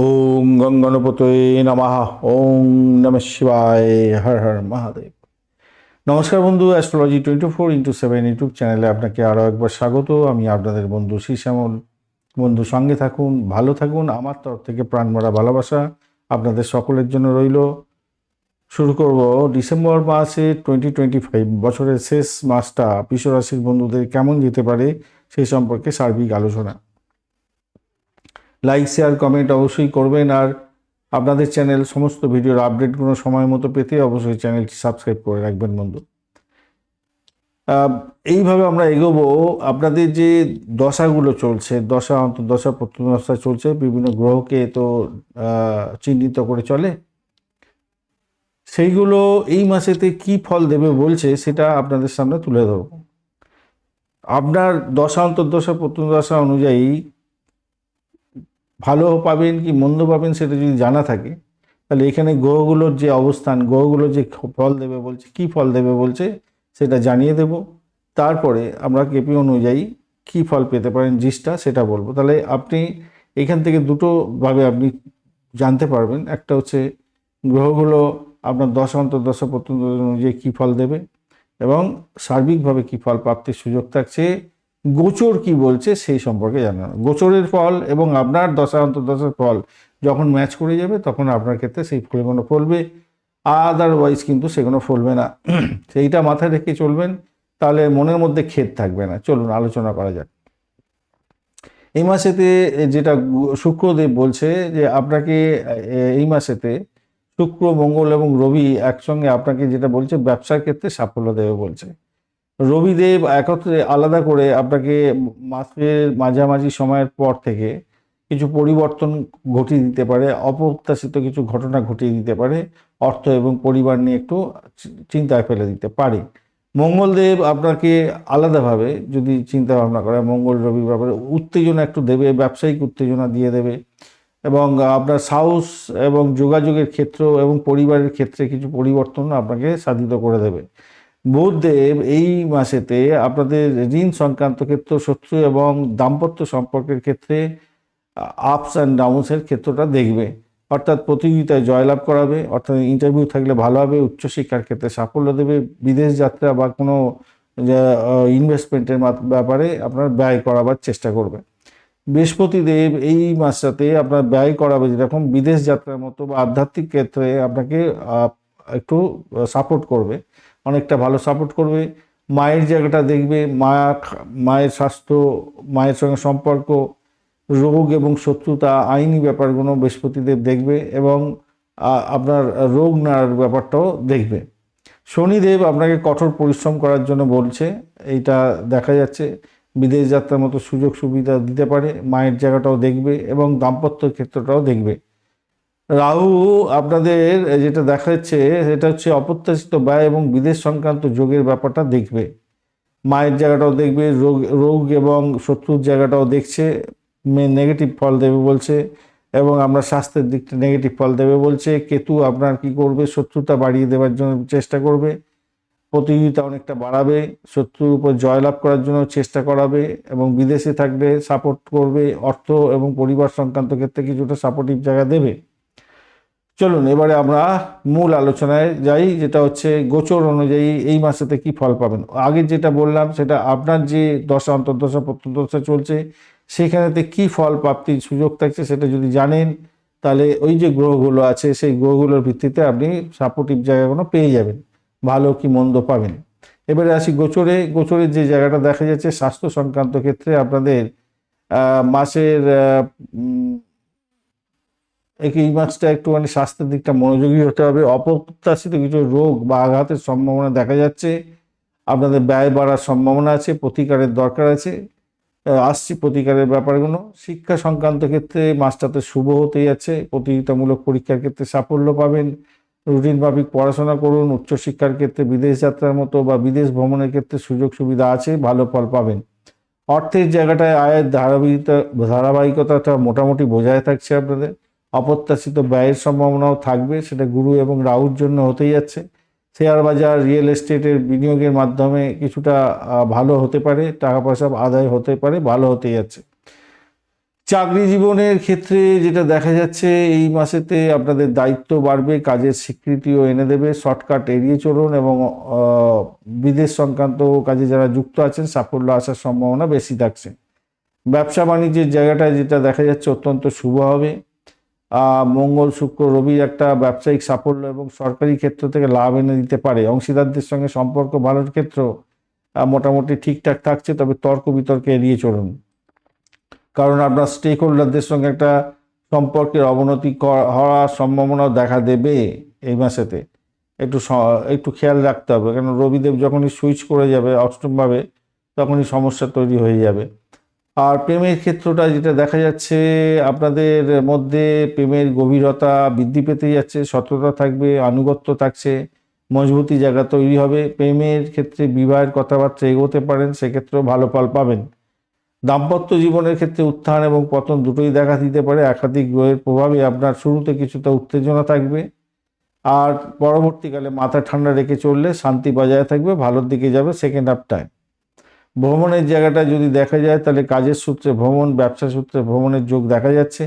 ওম গঙ্গণপতয়ে নমঃ। ওম নমঃ শিবায়। হর হর মহাদেব। নমস্কার বন্ধু, অ্যাস্ট্রোলজি 24x7 ইউটিউব চ্যানেলে আপনাকে আরও একবার স্বাগত। আমি আপনাদের বন্ধু শ্যামল। বন্ধু, সঙ্গে থাকুন, ভালো থাকুন। আমার তরফ থেকে প্রাণভরা ভালোবাসা আপনাদের সকলের জন্য রইল। শুরু করব ডিসেম্বর মাসে 2025 বছরের শেষ মাসটা বৃষ রাশির বন্ধুদের কেমন যেতে পারে সেই সম্পর্কে সার্বিক আলোচনা। লাইক, শেয়ার, কমেন্ট অবশ্যই করবেন। আর আপনাদের চ্যানেল সমস্ত ভিডিওর আপডেটগুলো সময় মতো পেতে অবশ্যই চ্যানেলটি সাবস্ক্রাইব করে রাখবেন বন্ধু। এইভাবে আমরা এগোবো। আপনাদের যে দশাগুলো চলছে, দশা অন্তর্দশা প্রত্যদশা চলছে, বিভিন্ন গ্রহকে তো চিহ্নিত করে চলে, সেইগুলো এই মাসেতে কি ফল দেবে বলছে সেটা আপনাদের সামনে তুলে ধরব। আপনার দশা অন্তর্দশা প্রত্যদশা অনুযায়ী ভালো পাবেন কি মন্দ পাবেন সেটা যদি জানা থাকে, তাহলে এখানে গ্রহগুলোর যে অবস্থান, গ্রহগুলো যে ফল দেবে বলছে, কি ফল দেবে বলছে সেটা জানিয়ে দেব। তারপরে আমরা কেপি অনুযায়ী কি ফল পেতে পারেন জিসটা সেটা বলবো। তাহলে আপনি এখান থেকে দুটোভাবে আপনি জানতে পারবেন। একটা হচ্ছে গ্রহগুলো আপনার দশা অন্তর্দশা প্রত্যদশা অনুযায়ী কী ফল দেবে এবং সার্বিকভাবে কী ফল প্রাপ্তির সুযোগ থাকছে, গোচর কি বলছে সেই সম্পর্কে জানানো। গোচরের ফল এবং আপনার দশা অন্তর্দশার ফল যখন ম্যাচ করে যাবে তখন আপনার ক্ষেত্রে সেই ফলগুলো ফলবে, আদারওয়াইজ কিন্তু সেগুলো ফলবে না। সেইটা মাথায় রেখে চলবেন, তাহলে মনের মধ্যে খেদ থাকবে না। চলুন আলোচনা করা যাক। এই মাসেতে যেটা শুক্রদেব বলছে যে আপনাকে এই মাসেতে শুক্র, মঙ্গল এবং রবি একসঙ্গে আপনাকে যেটা বলছে ব্যবসার ক্ষেত্রে সাফল্য দেবে বলছে। রবিদেব একত্রে আলাদা করে আপনাকে মাসের মাঝামাঝি সময়ের পর থেকে কিছু পরিবর্তন ঘটিয়ে দিতে পারে, অপ্রত্যাশিত কিছু ঘটনা ঘটিয়ে দিতে পারে, অর্থ এবং পরিবার নিয়ে একটু চিন্তায় ফেলে দিতে পারে। মঙ্গলদেব আপনাকে আলাদাভাবে যদি চিন্তা ভাবনা করে, মঙ্গল রবির ব্যাপারে উত্তেজনা একটু দেবে, ব্যবসায়িক উত্তেজনা দিয়ে দেবে এবং আপনার সাহস এবং যোগাযোগের ক্ষেত্র এবং পরিবারের ক্ষেত্রে কিছু পরিবর্তন আপনাকে সাধিত করে দেবে। বুধদেব এই মাসেতে আপনাদের ঋণ সংক্রান্ত ক্ষেত্র, শত্রু এবং দাম্পত্য সম্পর্কের ক্ষেত্রে আপস অ্যান্ড ডাউনসের ক্ষেত্রটা দেখবে, অর্থাৎ প্রতিযোগিতায় জয়লাভ করাবে, অর্থাৎ ইন্টারভিউ থাকলে ভালো হবে, উচ্চশিক্ষার ক্ষেত্রে সাফল্য দেবে, বিদেশ যাত্রা বা কোনো ইনভেস্টমেন্টের ব্যাপারে আপনার ব্যয় করাবার চেষ্টা করবে। বৃহস্পতিদেব এই মাসটাতে আপনার ব্যয় করাবে, যেরকম বিদেশ যাত্রার মতো বা আধ্যাত্মিক ক্ষেত্রে আপনাকে একটু সাপোর্ট করবে, অনেকটা ভালো সাপোর্ট করবে। মায়ের জায়গাটা দেখবে, মায়ের স্বাস্থ্য, মায়ের সঙ্গে সম্পর্ক, রোগ এবং শত্রুতা, আইনি ব্যাপারগুলো বৃহস্পতিদেব দেখবে এবং আপনার রোগ নাড়ার ব্যাপারটাও দেখবে। শনিদেব আপনাকে কঠোর পরিশ্রম করার জন্য বলছে, এইটা দেখা যাচ্ছে। বিদেশ যাত্রার মতো সুযোগ সুবিধা দিতে পারে, মায়ের জায়গাটাও দেখবে এবং দাম্পত্য ক্ষেত্রটাও দেখবে। রাহু আপনাদের যেটা দেখা যাচ্ছে সেটা হচ্ছে অপ্রত্যাশিত ব্যয় এবং বিদেশ সংক্রান্ত যোগের ব্যাপারটা দেখবে, মায়ের জায়গাটাও দেখবে, রোগ এবং শত্রুর জায়গাটাও দেখছে, নেগেটিভ ফল দেবে বলছে এবং আমরা স্বাস্থ্যের দিকটা নেগেটিভ ফল দেবে বলছে। কেতু আপনার কি করবে, শত্রুতা বাড়িয়ে দেওয়ার জন্য চেষ্টা করবে, প্রতিযোগিতা অনেকটা বাড়াবে, শত্রুর উপর জয়লাভ করার জন্য চেষ্টা করাবে এবং বিদেশে থাকলে সাপোর্ট করবে, অর্থ এবং পরিবার সংক্রান্ত ক্ষেত্রে কিছুটা সাপোর্টিভ জায়গা দেবে। চলুন এবারে আমরা মূল আলোচনায় যাই, যেটা হচ্ছে গোচর অনুযায়ী এই মাসেতে কি ফল পাবেন। আগে যেটা বললাম সেটা আপনার যে দশা অন্তর্দশা প্রত্যদশা চলছে সেখানেতে কি ফল প্রাপ্তির সুযোগ থাকছে সেটা যদি জানেন, তাহলে ওই যে গ্রহগুলো আছে সেই গ্রহগুলোর ভিত্তিতে আপনি সাপোর্টিভ জায়গাগুলো পেয়ে যাবেন, ভালো কি মন্দ পাবেন। এবারে আসি গোচরে। গোচরের যে জায়গাটা দেখা যাচ্ছে স্বাস্থ্য সংক্রান্ত ক্ষেত্রে আপনাদের মাসের এই মাসটা একটুখানি স্বাস্থ্যের দিকটা মনোযোগী হতে হবে। অপ্রত্যাশিত কিছু রোগ বা আঘাতের সম্ভাবনা দেখা যাচ্ছে, আপনাদের ব্যয় বাড়ার সম্ভাবনা আছে, প্রতিকারের দরকার আছে। আসছি প্রতিকারের ব্যাপারগুলো। শিক্ষা সংক্রান্ত ক্ষেত্রে মাসটাতে শুভ হতে যাচ্ছে, প্রতিযোগিতামূলক পরীক্ষার ক্ষেত্রে সাফল্য পাবেন, রুটিন মাফিক পড়াশোনা করুন, উচ্চশিক্ষার ক্ষেত্রে বিদেশ যাত্রার মতো বা বিদেশ ভ্রমণের ক্ষেত্রে সুযোগ সুবিধা আছে, ভালো ফল পাবেন। অর্থের জায়গাটায় আয়ের ধারাবাহিকতাটা মোটামুটি বজায় থাকছে আপনাদের। অপ্রত্যাশিত ব্যয়ের সম্ভাবনাও থাকবে, সেটা গুরু এবং রাহুর জন্য হতেই যাচ্ছে। শেয়ার বাজার, রিয়েল এস্টেটের বিনিয়োগের মাধ্যমে কিছুটা ভালো হতে পারে, টাকা পয়সা আদায় হতে পারে, ভালো হতে যাচ্ছে। চাকরি জীবনের ক্ষেত্রে যেটা দেখা যাচ্ছে এই মাসেতে আপনাদের দায়িত্ব বাড়বে, কাজের স্বীকৃতিও এনে দেবে। শর্টকাট এড়িয়ে চলুন এবং বিদেশ সংক্রান্ত কাজে যারা যুক্ত আছেন সাফল্য আসার সম্ভাবনা বেশি থাকছে। ব্যবসা বাণিজ্যের জায়গাটায় যেটা দেখা যাচ্ছে অত্যন্ত শুভ হবে। মঙ্গল শুক্র রবি একটা ব্যবসায়িক সাফল্য এবং সরকারি ক্ষেত্র থেকে লাভ এনে দিতে পারে। অংশীদারদের সঙ্গে সম্পর্ক ভালোর ক্ষেত্র মোটামুটি ঠিকঠাক থাকছে, তবে তর্ক বিতর্কে এড়িয়ে চলুন, কারণ আপনার স্টেক হোল্ডারদের সঙ্গে একটা সম্পর্কের অবনতি হওয়ার সম্ভাবনাও দেখা দেবে এই মাসেতে। একটু খেয়াল রাখতে হবে, কারণ রবিদেব যখনই সুইচ করে যাবে অষ্টমভাবে তখনই সমস্যা তৈরি হয়ে যাবে। আর প্রেমের ক্ষেত্রটা যেটা দেখা যাচ্ছে আপনাদের মধ্যে প্রেমের গভীরতা বৃদ্ধি পেতে যাচ্ছে, সততা থাকবে, আনুগত্য থাকছে, মজবুতি জায়গা তৈরি হবে। প্রেমের ক্ষেত্রে বিবাহের কথাবার্তা এগোতে পারেন, সেক্ষেত্রেও ভালো ফল পাবেন। দাম্পত্য জীবনের ক্ষেত্রে উত্থান এবং পতন দুটোই দেখা দিতে পারে। একাধিক গ্রহের প্রভাবে আপনার শুরুতে কিছুটা উত্তেজনা থাকবে, আর পরবর্তীকালে মাথা ঠান্ডা রেখে চললে শান্তি বজায় থাকবে, ভালোর দিকে যাবে সেকেন্ড হাফ টাইম। ভ্রমণের জায়গাটা যদি দেখা যায় তাহলে কাজের সূত্রে ভ্রমণ, ব্যবসা সূত্রে ভ্রমণের যোগ দেখা যাচ্ছে।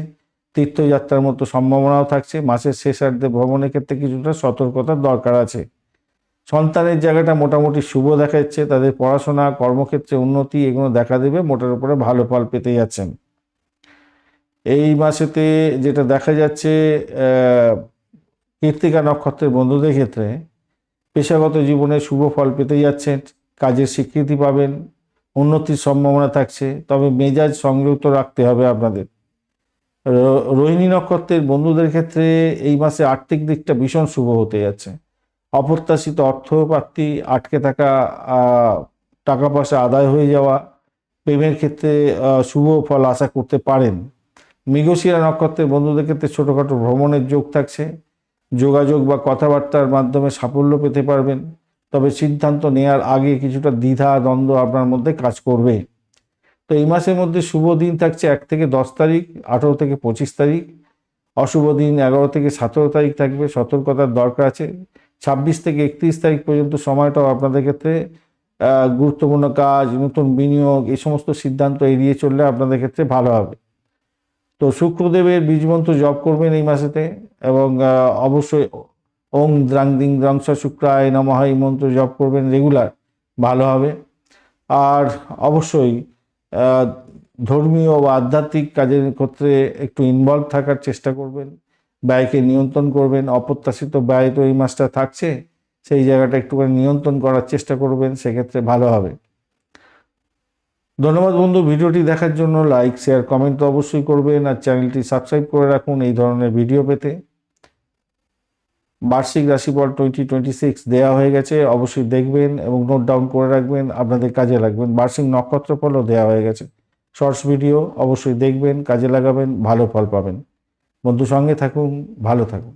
তীর্থযাত্রার মতো সম্ভাবনাও থাকছে। মাসের শেষার্ধে ভ্রমণের ক্ষেত্রে কিছুটা সতর্কতার দরকার আছে। সন্তানের জায়গাটা মোটামুটি শুভ দেখা যাচ্ছে। তাদের পড়াশোনা, কর্মক্ষেত্রে উন্নতি এগুলো দেখা দেবে, মোটের উপরে ভালো ফল পেতে যাচ্ছেন। এই মাসেতে যেটা দেখা যাচ্ছে কৃত্তিকা নক্ষত্রের বন্ধুদের ক্ষেত্রে পেশাগত জীবনে শুভ ফল পেতে যাচ্ছেন, কাজের স্বীকৃতি পাবেন, উন্নতির সম্ভাবনা থাকছে, তবে মেজাজ সংযত রাখতে হবে আপনাদের। রোহিণী নক্ষত্রের বন্ধুদের ক্ষেত্রে এই মাসে আর্থিক দিকটা ভীষণ শুভ হতে যাচ্ছে। অপ্রত্যাশিত অর্থপ্রাপ্তি, আটকে থাকা টাকা পয়সা আদায় হয়ে যাওয়া, প্রেমের ক্ষেত্রে শুভ ফল আশা করতে পারেন। মৃগশিরা নক্ষত্রের বন্ধুদের ক্ষেত্রে ছোটোখাটো ভ্রমণের যোগ থাকছে। যোগাযোগ বা কথাবার্তার মাধ্যমে সাফল্য পেতে পারবেন, তবে সিদ্ধান্ত নেওয়ার আগে কিছুটা দ্বিধা দ্বন্দ্ব আপনার মধ্যে কাজ করবে। তো এই মাসের মধ্যে শুভ দিন থাকছে 1 থেকে 10 তারিখ, 18 থেকে 25 তারিখ। অশুভ দিন 11 থেকে 17 তারিখ থাকবে, সতর্কতার দরকার আছে। 26 থেকে 31 তারিখ পর্যন্ত সময়টাও আপনাদের ক্ষেত্রে গুরুত্বপূর্ণ কাজ, নতুন বিনিয়োগ এই সমস্ত সিদ্ধান্ত এড়িয়ে চললে আপনাদের ক্ষেত্রে ভালো হবে। তো শুক্রদেবের বীজমন্ত্র জপ করবেন এই মাসেতে, এবং অবশ্যই ওং দ্রাং দিং দ্রাংস শুক্রায় নমঃ এই মন্ত্র জপ করবেন রেগুলার, ভালো হবে। আর অবশ্যই ধর্মীয় বা আধ্যাত্মিক কাজের ক্ষেত্রে একটু ইনভলভ থাকার চেষ্টা করবেন, ব্যয়কে নিয়ন্ত্রণ করবেন। অপ্রত্যাশিত ব্যয় তো এই মাসটা থাকছে, সেই জায়গাটা একটুখানি নিয়ন্ত্রণ করার চেষ্টা করবেন, সেক্ষেত্রে ভালো হবে। ধন্যবাদ বন্ধু, ভিডিওটি দেখার জন্য। লাইক, শেয়ার, কমেন্ট তো অবশ্যই করবেন, আর চ্যানেলটি সাবস্ক্রাইব করে রাখুন এই ধরনের ভিডিও পেতে। বার্ষিক রাশিফল 2026 দেওয়া হয়ে গেছে, অবশ্যই দেখবেন এবং নোট ডাউন করে রাখবেন, আপনাদের কাজে লাগবেন। বার্ষিক নক্ষত্রফলও দেওয়া হয়ে গেছে, শর্টস ভিডিও অবশ্যই দেখবেন, কাজে লাগাবেন, ভালো ফল পাবেন। বন্ধু সঙ্গে থাকুন, ভালো থাকুন।